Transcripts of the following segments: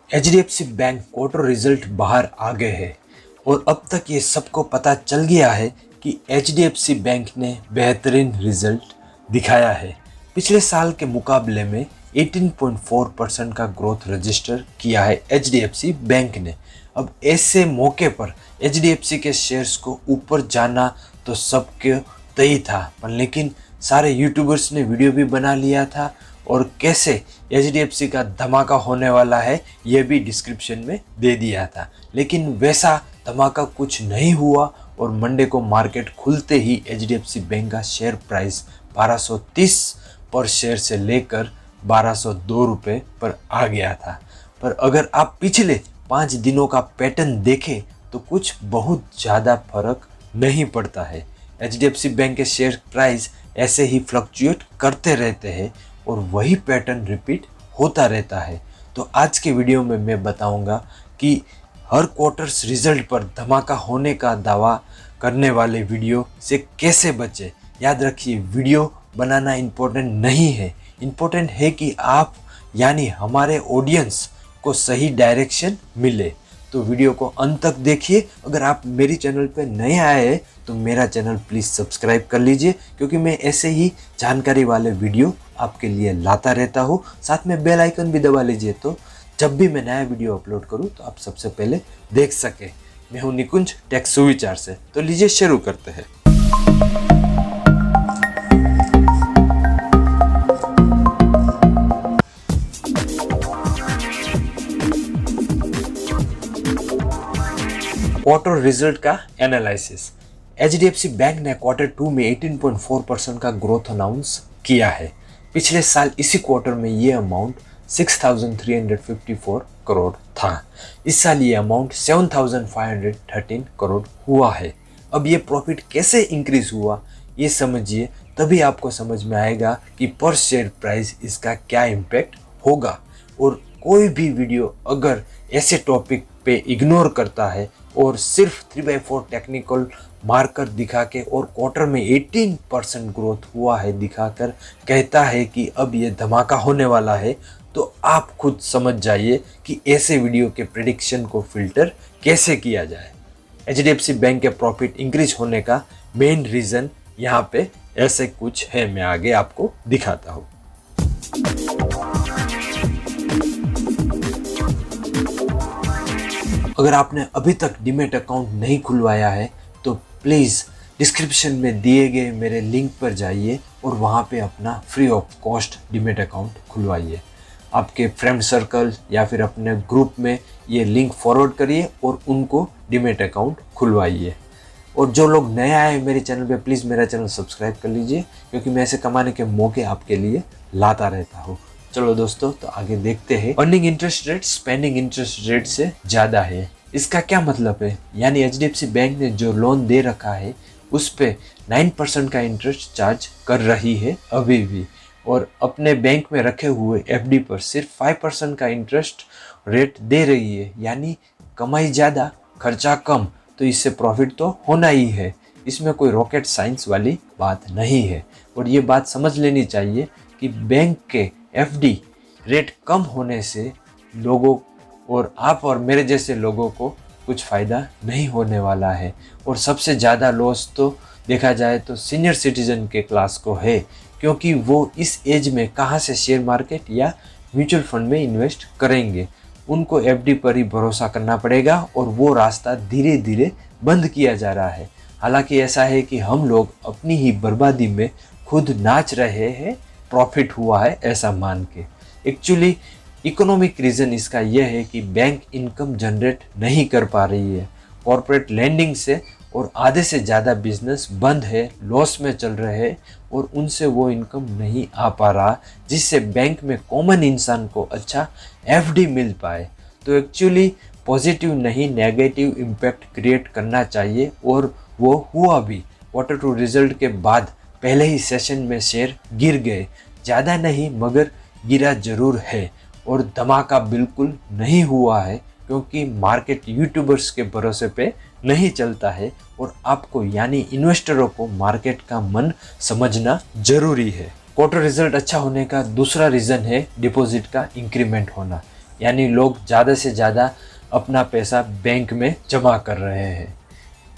HDFC bank quarter result बाहर आ गए हैं और अब तक ये सबको पता चल गया है कि एचडीएफसी बैंक ने बेहतरीन रिजल्ट दिखाया है। पिछले साल के मुकाबले में 18.4% का ग्रोथ रजिस्टर किया है एचडीएफसी बैंक ने। अब ऐसे मौके पर एचडीएफसी के शेयर्स को ऊपर जाना तो सबके तय था, पर लेकिन सारे यूट्यूबर्स ने वीडियो भी बना लिया था और कैसे एचडीएफसी का धमाका होने वाला है ये भी डिस्क्रिप्शन में दे दिया था। लेकिन वैसा धमाका कुछ नहीं हुआ और मंडे को मार्केट खुलते ही एचडीएफसी बैंक का शेयर प्राइस 1230 पर शेयर से लेकर 1202 रुपये पर आ गया था। पर अगर आप पिछले 5 दिनों का पैटर्न देखें तो कुछ बहुत ज़्यादा फर्क नहीं पड़ता है। एचडीएफसी बैंक के शेयर प्राइस ऐसे ही फ्लक्चुएट करते रहते हैं और वही पैटर्न रिपीट होता रहता है। तो आज के वीडियो में मैं बताऊंगा कि हर क्वार्टर्स रिजल्ट पर धमाका होने का दावा करने वाले वीडियो से कैसे बचे। याद रखिए, वीडियो बनाना इम्पोर्टेंट नहीं है, इम्पोर्टेंट है कि आप यानी हमारे ऑडियंस को सही डायरेक्शन मिले। तो वीडियो को अंत तक देखिए। अगर आप मेरी चैनल पे नए आए हैं तो मेरा चैनल प्लीज़ सब्सक्राइब कर लीजिए, क्योंकि मैं ऐसे ही जानकारी वाले वीडियो आपके लिए लाता रहता हूँ। साथ में बेल आइकन भी दबा लीजिए तो जब भी मैं नया वीडियो अपलोड करूँ तो आप सबसे पहले देख सके। मैं हूँ निकुंज टेक सुविचार से। तो लीजिए शुरू करते हैं। क्वार्टर रिजल्ट का एनालिसिस। एचडीएफसी बैंक ने क्वार्टर 2 में 18.4% का ग्रोथ अनाउंस किया है। पिछले साल इसी क्वार्टर में ये अमाउंट 6,354 करोड़ था। इस साल ये अमाउंट 7,513 करोड़ हुआ है। अब ये प्रॉफिट कैसे इंक्रीज हुआ ये समझिए, तभी आपको समझ में आएगा कि पर शेयर प्राइस इसका क्या इम्पैक्ट होगा। और कोई भी वीडियो अगर ऐसे टॉपिक पे इग्नोर करता है और सिर्फ 3/4 टेक्निकल मार्कर दिखा के और क्वार्टर में 18% ग्रोथ हुआ है दिखाकर कहता है कि अब ये धमाका होने वाला है, तो आप खुद समझ जाइए कि ऐसे वीडियो के प्रेडिक्शन को फिल्टर कैसे किया जाए। एचडीएफसी बैंक के प्रॉफिट इंक्रीज होने का मेन रीज़न यहाँ पे ऐसे कुछ है, मैं आगे आपको दिखाता हूँ। अगर आपने अभी तक डीमैट अकाउंट नहीं खुलवाया है तो प्लीज़ डिस्क्रिप्शन में दिए गए मेरे लिंक पर जाइए और वहाँ पे अपना free of cost demat account खुलवाइए। आपके फ्रेंड सर्कल या फिर अपने ग्रुप में ये लिंक फॉरवर्ड करिए और उनको डीमैट अकाउंट खुलवाइए। और जो लोग नए आए हैं मेरे चैनल पे, प्लीज़ मेरा चैनल सब्सक्राइब कर लीजिए, क्योंकि मैं ऐसे कमाने के मौके आपके लिए लाता रहता हूँ। चलो दोस्तों, तो आगे देखते हैं। Earning interest rate spending interest rate से ज़्यादा है। इसका क्या मतलब है? यानी एचडीएफसी बैंक ने जो लोन दे रखा है उस पे 9% का इंटरेस्ट चार्ज कर रही है अभी भी, और अपने बैंक में रखे हुए एफडी पर सिर्फ 5% का इंटरेस्ट रेट दे रही है। यानी कमाई ज़्यादा खर्चा कम, तो इससे प्रॉफिट तो होना ही है। इसमें कोई रॉकेट साइंस वाली बात नहीं है। और ये बात समझ लेनी चाहिए कि बैंक के एफडी रेट कम होने से लोगों और आप और मेरे जैसे लोगों को कुछ फ़ायदा नहीं होने वाला है। और सबसे ज़्यादा लॉस तो देखा जाए तो सीनियर सिटीजन के क्लास को है, क्योंकि वो इस एज में कहाँ से शेयर मार्केट या म्यूचुअल फंड में इन्वेस्ट करेंगे। उनको एफडी पर ही भरोसा करना पड़ेगा और वो रास्ता धीरे धीरे बंद किया जा रहा है। हालांकि ऐसा है कि हम लोग अपनी ही बर्बादी में खुद नाच रहे हैं, प्रॉफिट हुआ है ऐसा मान के। एक्चुअली इकोनॉमिक रीज़न इसका यह है कि बैंक इनकम जनरेट नहीं कर पा रही है। कॉरपोरेट लैंडिंग से और आधे से ज़्यादा बिजनेस बंद है, लॉस में चल रहे हैं और उनसे वो इनकम नहीं आ पा रहा, जिससे बैंक में कॉमन इंसान को अच्छा एफडी मिल पाए। तो एक्चुअली पॉजिटिव नहीं नेगेटिव इम्पैक्ट क्रिएट करना चाहिए, और वो हुआ भी। क्वार्टर 2 रिजल्ट के बाद पहले ही सेशन में शेयर गिर गए, ज़्यादा नहीं मगर गिरा जरूर है। और धमाका बिल्कुल नहीं हुआ है, क्योंकि मार्केट यूट्यूबर्स के भरोसे पे नहीं चलता है और आपको यानी इन्वेस्टरों को मार्केट का मन समझना जरूरी है। क्वार्टर रिजल्ट अच्छा होने का दूसरा रीज़न है डिपॉजिट का इंक्रीमेंट होना, यानी लोग ज़्यादा से ज़्यादा अपना पैसा बैंक में जमा कर रहे हैं।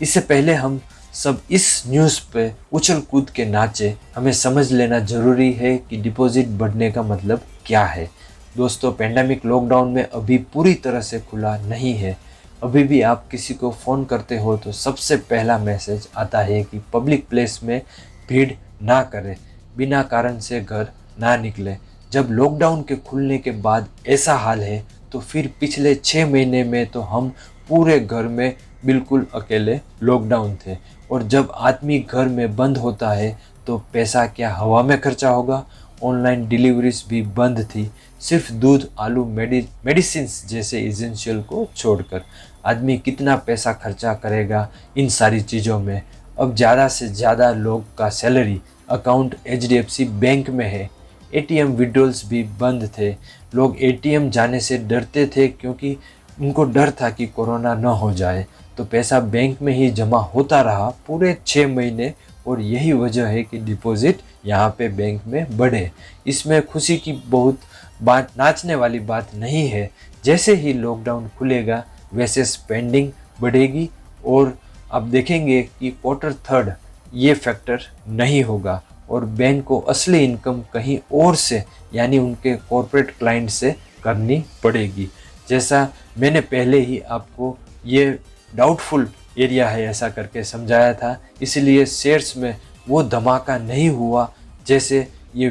इससे पहले हम सब इस न्यूज़ पे उछल कूद के नाचे, हमें समझ लेना ज़रूरी है कि डिपॉजिट बढ़ने का मतलब क्या है। दोस्तों, पेंडेमिक लॉकडाउन में अभी पूरी तरह से खुला नहीं है। अभी भी आप किसी को फ़ोन करते हो तो सबसे पहला मैसेज आता है कि पब्लिक प्लेस में भीड़ ना करें, बिना कारण से घर ना निकले। जब लॉकडाउन के खुलने के बाद ऐसा हाल है तो फिर पिछले 6 महीने में तो हम पूरे घर में बिल्कुल अकेले लॉकडाउन थे। और जब आदमी घर में बंद होता है तो पैसा क्या हवा में खर्चा होगा। ऑनलाइन डिलीवरीज भी बंद थी, सिर्फ दूध, आलू, मेडिसिन्स जैसे इसेंशियल को छोड़कर। आदमी कितना पैसा खर्चा करेगा इन सारी चीज़ों में। अब ज़्यादा से ज़्यादा लोग का सैलरी अकाउंट HDFC बैंक में है। ATM विड्रॉल्स भी बंद थे। लोग ATM जाने से डरते थे क्योंकि उनको डर था कि कोरोना न हो जाए, तो पैसा बैंक में ही जमा होता रहा पूरे 6 महीने। और यही वजह है कि डिपॉजिट यहाँ पे बैंक में बढ़े। इसमें खुशी की बहुत बात, नाचने वाली बात नहीं है। जैसे ही लॉकडाउन खुलेगा वैसे स्पेंडिंग बढ़ेगी और आप देखेंगे कि क्वार्टर थर्ड ये फैक्टर नहीं होगा और बैंक को असली इनकम कहीं और से, यानी उनके कॉर्पोरेट क्लाइंट से करनी पड़ेगी। जैसा मैंने पहले ही आपको ये डाउटफुल एरिया है ऐसा करके समझाया था, इसलिए शेयर्स में वो धमाका नहीं हुआ जैसे ये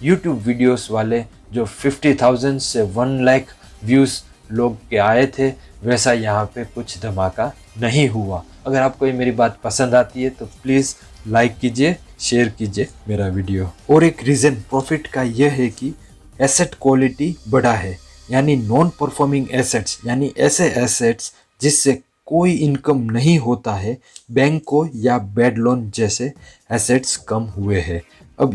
यूट्यूब वीडियोस वाले जो 50,000 से 1 लाख व्यूज़ लोग के आए थे, वैसा यहाँ पे कुछ धमाका नहीं हुआ। अगर आपको ये मेरी बात पसंद आती है तो प्लीज़ लाइक कीजिए, शेयर कीजिए मेरा वीडियो। और एक रीज़न प्रॉफिट का यह है कि एसेट क्वालिटी बढ़ा है, यानी नॉन परफॉर्मिंग एसेट्स, यानी ऐसे एसेट्स जिससे कोई इनकम नहीं होता है, बैंक को या बैड लोन जैसे एसेट्स कम हुए हैं। अब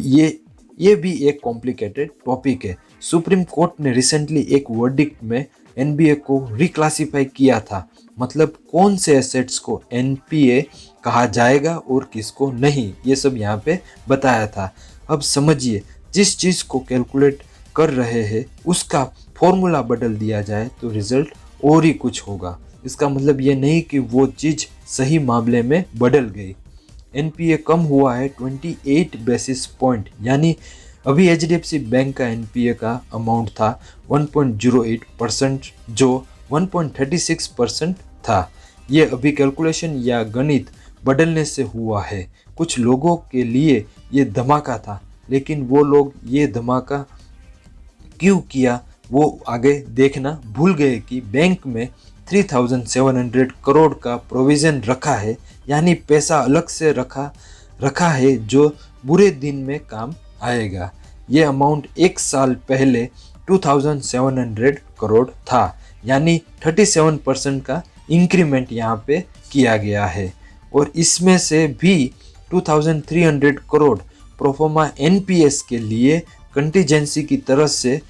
ये भी एक कॉम्प्लिकेटेड टॉपिक है। सुप्रीम कोर्ट ने रिसेंटली एक वर्डिक्ट में NBA को रिक्लासिफाई किया था, मतलब कौन से एसेट्स को NPA कहा जाएगा और किसको नहीं, ये सब यहाँ पे बताया था। अब समझिए, जिस चीज़ को कैलकुलेट कर रहे हैं उसका फॉर्मूला बदल दिया जाए तो रिजल्ट और ही कुछ होगा। इसका मतलब ये नहीं कि वो चीज़ सही मामले में बदल गई। NPA कम हुआ है 28 बेसिस पॉइंट, यानी अभी HDFC बैंक का NPA का अमाउंट था 1.08% जो 1.36% था। ये अभी कैलकुलेशन या गणित बदलने से हुआ है। कुछ लोगों के लिए ये धमाका था, लेकिन वो लोग ये धमाका क्यों किया वो आगे देखना भूल गए कि बैंक में 3,700 करोड़ का प्रोविज़न रखा है, यानी पैसा अलग से रखा है जो बुरे दिन में काम आएगा। ये अमाउंट एक साल पहले 2,700 करोड़ था, यानी 37% का इंक्रीमेंट यहाँ पे किया गया है। और इसमें से भी 2,300 करोड़ प्रोफोमा NPS के लिए कंटीजेंसी की तरफ से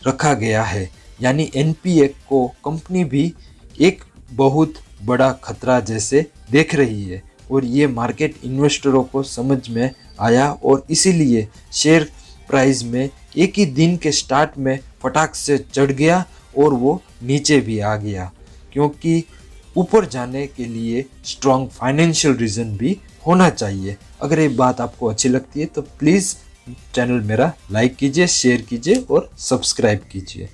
रखा गया है, यानी NPA को कंपनी भी एक बहुत बड़ा खतरा जैसे देख रही है। और ये मार्केट इन्वेस्टरों को समझ में आया और इसीलिए शेयर प्राइस में एक ही दिन के स्टार्ट में फटाक से चढ़ गया और वो नीचे भी आ गया, क्योंकि ऊपर जाने के लिए स्ट्रॉन्ग फाइनेंशियल रीज़न भी होना चाहिए। अगर ये बात आपको अच्छी लगती है तो प्लीज़ चैनल मेरा लाइक कीजिए, शेयर कीजिए और सब्सक्राइब कीजिए।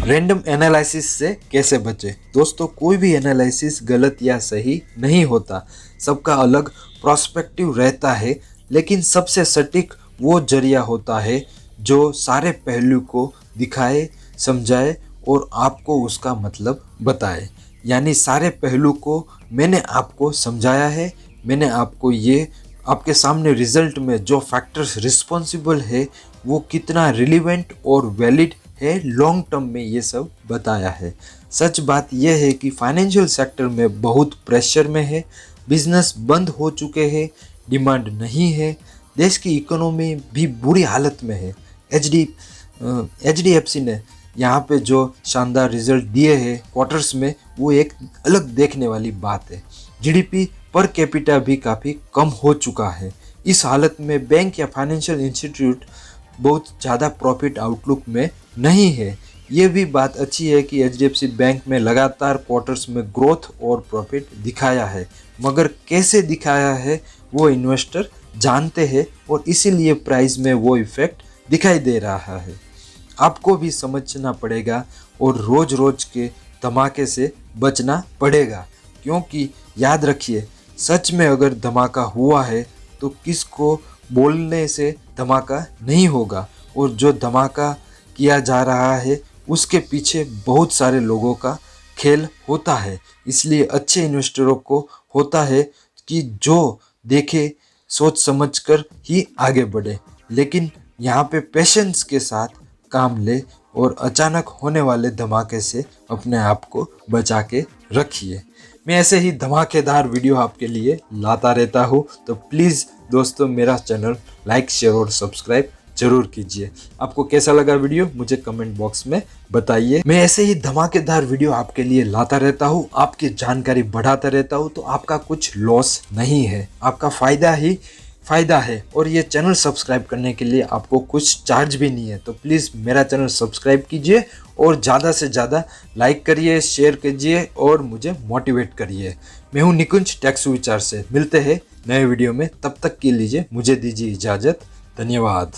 रैंडम एनालिसिस से कैसे बचें? दोस्तों, कोई भी एनालिसिस गलत या सही नहीं होता, सबका अलग पर्सपेक्टिव रहता है, लेकिन सबसे सटीक वो जरिया होता है जो सारे पहलू को दिखाए, समझाए और आपको उसका मतलब बताए। यानी सारे पहलू को मैंने आपको समझाया है, मैंने आपको ये आपके सामने रिजल्ट में जो फैक्टर्स रिस्पॉन्सिबल है वो कितना रिलीवेंट और वैलिड है लॉन्ग टर्म में, ये सब बताया है। सच बात यह है कि फाइनेंशियल सेक्टर में बहुत प्रेशर में है, बिजनेस बंद हो चुके हैं, डिमांड नहीं है, देश की इकोनॉमी भी बुरी हालत में है। HDFC ने यहाँ पे जो शानदार रिजल्ट दिए हैं क्वार्टर्स में, वो एक अलग देखने वाली बात है। जीडीपी पर कैपिटा भी काफ़ी कम हो चुका है। इस हालत में बैंक या फाइनेंशियल इंस्टीट्यूट बहुत ज़्यादा प्रॉफिट आउटलुक में नहीं है। ये भी बात अच्छी है कि एचडीएफसी बैंक में लगातार क्वार्टर्स में ग्रोथ और प्रॉफिट दिखाया है, मगर कैसे दिखाया है वो इन्वेस्टर जानते हैं और इसीलिए प्राइस में वो इफेक्ट दिखाई दे रहा है। आपको भी समझना पड़ेगा और रोज रोज के धमाके से बचना पड़ेगा, क्योंकि याद रखिए, सच में अगर धमाका हुआ है तो किसको बोलने से धमाका नहीं होगा, और जो धमाका किया जा रहा है उसके पीछे बहुत सारे लोगों का खेल होता है। इसलिए अच्छे इन्वेस्टरों को होता है कि जो देखे सोच समझकर ही आगे बढ़े, लेकिन यहाँ पे पेशेंस के साथ काम ले और अचानक होने वाले धमाके से अपने आप को बचा के रखिए। मैं ऐसे ही धमाकेदार वीडियो आपके लिए लाता रहता हूँ, तो प्लीज़ दोस्तों मेरा चैनल लाइक, शेयर और सब्सक्राइब जरूर कीजिए। आपको कैसा लगा वीडियो मुझे कमेंट बॉक्स में बताइए। मैं ऐसे ही धमाकेदार वीडियो आपके लिए लाता रहता हूँ, आपकी जानकारी बढ़ाता रहता हूँ, तो आपका कुछ लॉस नहीं है, आपका फ़ायदा ही फ़ायदा है। और ये चैनल सब्सक्राइब करने के लिए आपको कुछ चार्ज भी नहीं है, तो प्लीज़ मेरा चैनल सब्सक्राइब कीजिए और ज़्यादा से ज़्यादा लाइक करिए, शेयर कीजिए और मुझे मोटिवेट करिए। मैं हूँ निकुंज टैक्स विचार से। मिलते हैं नए वीडियो में, तब तक के लिए मुझे दीजिए इजाज़त। धन्यवाद।